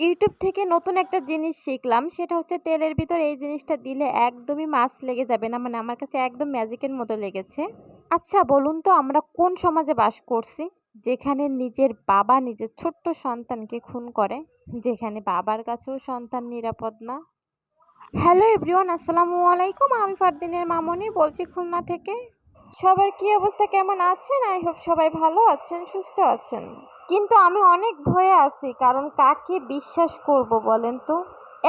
YouTube থেকে নতুন একটা জিনিস শিখলাম। সেটা হচ্ছে তেলের ভিতর এই জিনিসটা দিলে একদমই মাছ লেগে যাবে না। মানে আমার কাছে একদম ম্যাজিকের মতো লেগেছে। আচ্ছা বলুন তো আমরা কোন সমাজে বাস করছি? যেখানে নিজের বাবা নিজের ছোট্ট সন্তানকে খুন করে, যেখানে বাবার কাছেও সন্তান নিরাপদ না। হ্যালো এভরিওয়ান, আসসালামু আলাইকুম। আমি ফারদিনের মামনি বলছি খুলনা থেকে। সবার কি অবস্থা, কেমন আছেন? আই হোপ সবাই ভালো আছেন, সুস্থ আছেন। কিন্তু আমি অনেক ভয়ে আছি, কারণ কাকে বিশ্বাস করব বলেন তো?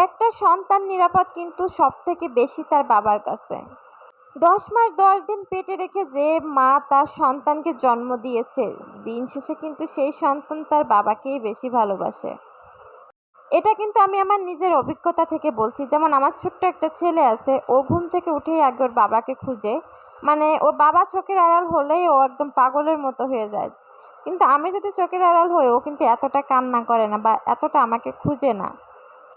একটা সন্তান নিরাপদ কিন্তু সবথেকে বেশি তার বাবার কাছে। ১০ মাস ১০ দিন পেটে রেখে যে মা তার সন্তানকে জন্ম দিয়েছে, দিন শেষে কিন্তু সেই সন্তান তার বাবাকেই বেশি ভালোবাসে। এটা কিন্তু আমি আমার নিজের অভিজ্ঞতা থেকে বলছি। যেমন আমার ছোট্ট একটা ছেলে আছে, ও ঘুম থেকে উঠেই আগে ওর বাবাকে খুঁজে। মানে ওর বাবা চোখের আড়াল হলেই ও একদম পাগলের মতো হয়ে যায়। কিন্তু আমি যদি চোখের আড়াল হই, ও কিন্তু এতটা কান্না করে না বা এতটা আমাকে খুঁজে না।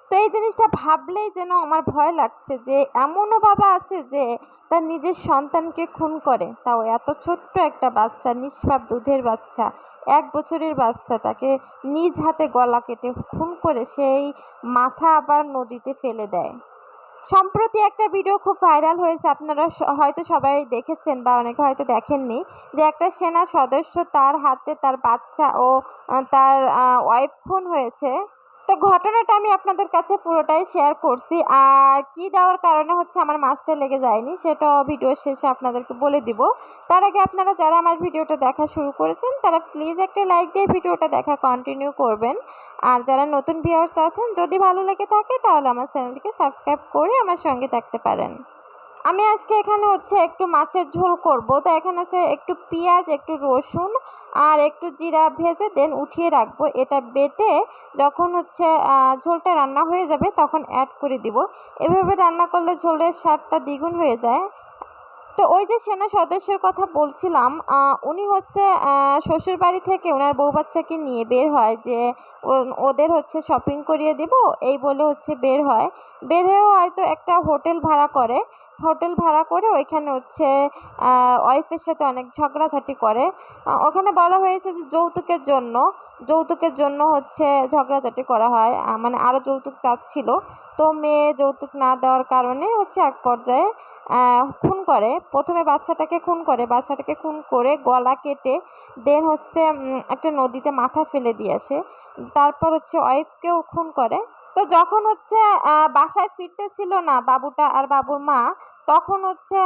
তো এই জিনিসটা ভাবলেই যেন আমার ভয় লাগছে যে এমনও বাবা আছে যে তার নিজের সন্তানকে খুন করে, তাও এত ছোট্ট একটা বাচ্চা, নিষ্পাপ দুধের বাচ্চা, ১ বছরের বাচ্চা, তাকে নিজ হাতে গলা কেটে খুন করে সেই মাথা আবার নদীতে ফেলে দেয়। সম্প্রতি একটা ভিডিও খুব ভাইরাল হয়েছে, আপনারা হয়তো সবাই দেখেছেন বা অনেকে হয়তো দেখেননি, যে একটা সেনা সদস্য তার হাতে তার বাচ্চা ও তার ওয়াইফ খুন হয়েছে। তো ঘটনাটা আমি আপনাদের কাছে পুরোটাই শেয়ার করছি। আর কি দেওয়ার কারণে হচ্ছে আমার মাছটা লেগে যায়নি, সেটাও ভিডিওর শেষে আপনাদেরকে বলে দিব। তার আগে আপনারা যারা আমার ভিডিওটা দেখা শুরু করেছেন তারা প্লিজ একটা লাইক দিয়ে ভিডিওটা দেখা কন্টিনিউ করবেন। আর যারা নতুন ভিউয়ার্স আছেন, যদি ভালো লেগে থাকে তাহলে আমার চ্যানেলটিকে সাবস্ক্রাইব করে আমার সঙ্গে থাকতে পারেন। আমি আজকে এখানে হচ্ছে একটু মাছের ঝোল করব। তো এখানে হচ্ছে একটু পেঁয়াজ, একটু রসুন আর একটু জিরা ভেজে দেন উঠিয়ে রাখবো। এটা বেটে যখন হচ্ছে ঝোলটা রান্না হয়ে যাবে তখন অ্যাড করে দিব। এভাবে রান্না করলে ঝোলের স্বাদটা দ্বিগুণ হয়ে যায়। তো ওই যে সেনা সদস্যের কথা বলছিলাম, উনি হচ্ছে শ্বশুরবাড়ি থেকে ওনার বউ বাচ্চাকে নিয়ে বের হয় যে ওদের হচ্ছে শপিং করিয়ে দিব, এই বলে হচ্ছে বের হয়। বের হয়ে হয়তো একটা হোটেল ভাড়া করে। হোটেল ভাড়া করে ওইখানে হচ্ছে ওয়াইফের সাথে অনেক ঝগড়াঝাটি করে। ওখানে বলা হয়েছে যে যৌতুকের জন্য হচ্ছে ঝগড়াঝাটি করা হয়। মানে আরও যৌতুক চাচ্ছিল। তো মেয়ে যৌতুক না দেওয়ার কারণে হচ্ছে এক পর্যায়ে খুন করে। প্রথমে বাচ্চাটাকে খুন করে গলা কেটে দেন হচ্ছে একটা নদীতে মাথা ফেলে দিয়ে আসে। তারপর হচ্ছে ওয়াইফকেও খুন করে। তো যখন হচ্ছে বাসায় ফিরতেছিল না বাবুটা আর বাবুর মা, তখন হচ্ছে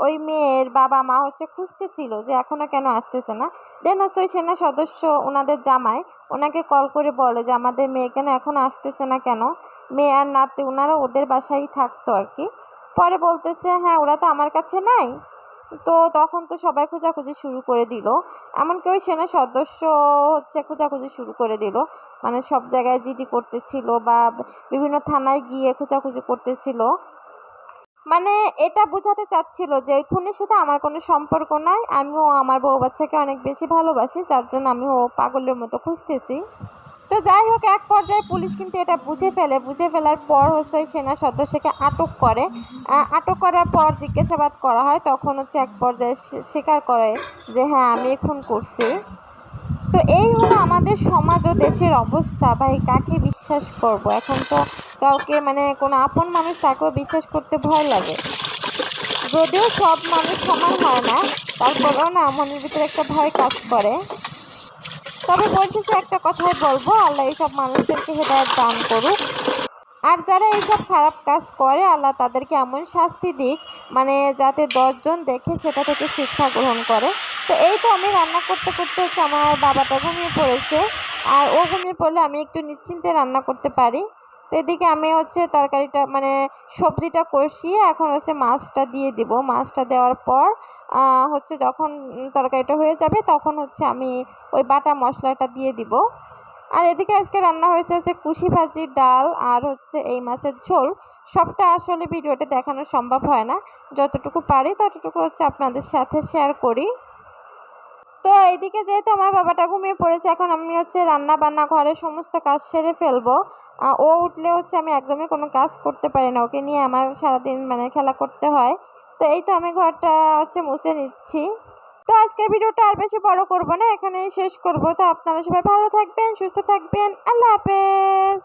ওই মেয়ের বাবা মা হচ্ছে খুঁজতেছিল যে এখনো কেন আসতেছে না। দেন হচ্ছে ওই সেনা সদস্য ওনাদের জামাই ওনাকে কল করে বলে যে আমাদের মেয়ে কেন এখনো আসতেছে না কেন। মেয়ে আর নাতি ওনারা ওদের বাসায়ই থাকতো আর কি। পরে বলতেছে হ্যাঁ ওরা তো আমার কাছে নাই। তো তখন তো সবাই খোঁজাখুঁজি শুরু করে দিল। এমনকি ওই সেনা সদস্য হচ্ছে খোঁজাখুঁজি শুরু করে দিল। মানে সব জায়গায় জিডি করতেছিল বা বিভিন্ন থানায় গিয়ে খোঁজাখুঁজি করতেছিল। মানে এটা বোঝাতে চাচ্ছিল যে ওই খুনের সাথে আমার কোনো সম্পর্ক নাই, আমিও আমার বউ বাচ্চাকে অনেক বেশি ভালোবাসি, যার জন্য আমি ও পাগলের মতো খুঁজতেছি। তো যাই হোক, এক পর্যায়ে পুলিশ কিন্তু এটা বুঝে ফেলার পর হচ্ছে ওই সেনা সদস্যকে আটক করে। আটক করার পর জিজ্ঞাসাবাদ করা হয়, তখন হচ্ছে এক পর্যায়ে স্বীকার করে যে হ্যাঁ আমি খুন করছি। তো এই হলো আমাদের সমাজ ও দেশের অবস্থা। ভাই কাকে বিশ্বাস করব এখন? তো কাউকে মানে কোনো আপন মানুষ তাকেও বিশ্বাস করতে ভয় লাগে। যদিও সব মানুষ সমান হয় না, তারপরেও না মনের ভিতরে একটা ভয় কাজ করে। তবে পরিশেষে একটা কথাই বলবো, আল্লাহ এইসব মানুষদেরকে হেদায়েত দান করুক। আর যারা এইসব খারাপ কাজ করে আল্লাহ তাদেরকে এমন শাস্তি দিক, মানে যাতে ১০ জন দেখে সেটা থেকে শিক্ষা গ্রহণ করে। তো এই তো আমি রান্না করতে করতে হচ্ছে আমার বাবাটা ঘুমিয়ে পড়েছে। আর ও ঘুমিয়ে পড়লে আমি একটু নিশ্চিন্তে রান্না করতে পারি। তো এদিকে আমি হচ্ছে তরকারিটা মানে সবজিটা কষিয়ে এখন হচ্ছে মাছটা দিয়ে দিব। মাছটা দেওয়ার পর হচ্ছে যখন তরকারিটা হয়ে যাবে তখন হচ্ছে আমি ওই বাটা মশলাটা দিয়ে দিব। আর এদিকে আজকে রান্না হয়েছে কুশি ভাজি, ডাল আর হচ্ছে এই মাছের ঝোল। সবটা আসলে ভিডিওতে দেখানো সম্ভব হয় না, যতটুকু পারি ততটুকু হচ্ছে আপনাদের সাথে শেয়ার করি। তো এইদিকে যেহেতু আমার বাবাটা ঘুমিয়ে পড়েছে, এখন আমি হচ্ছে রান্না বান্না ঘরের সমস্ত কাজ সেরে ফেলবো। ও উঠলে হচ্ছে আমি একদমই কোনো কাজ করতে পারি না, ওকে নিয়ে আমার সারাদিন মানে খেলা করতে হয়। তো এই তো আমি ঘরটা হচ্ছে মুছে নিচ্ছি। তো আজকের ভিডিওটা আর বেশি বড় করব না, এখানেই শেষ করব। তো আপনারা সবাই ভালো থাকবেন, সুস্থ থাকবেন। আল্লাহ হাফেজ।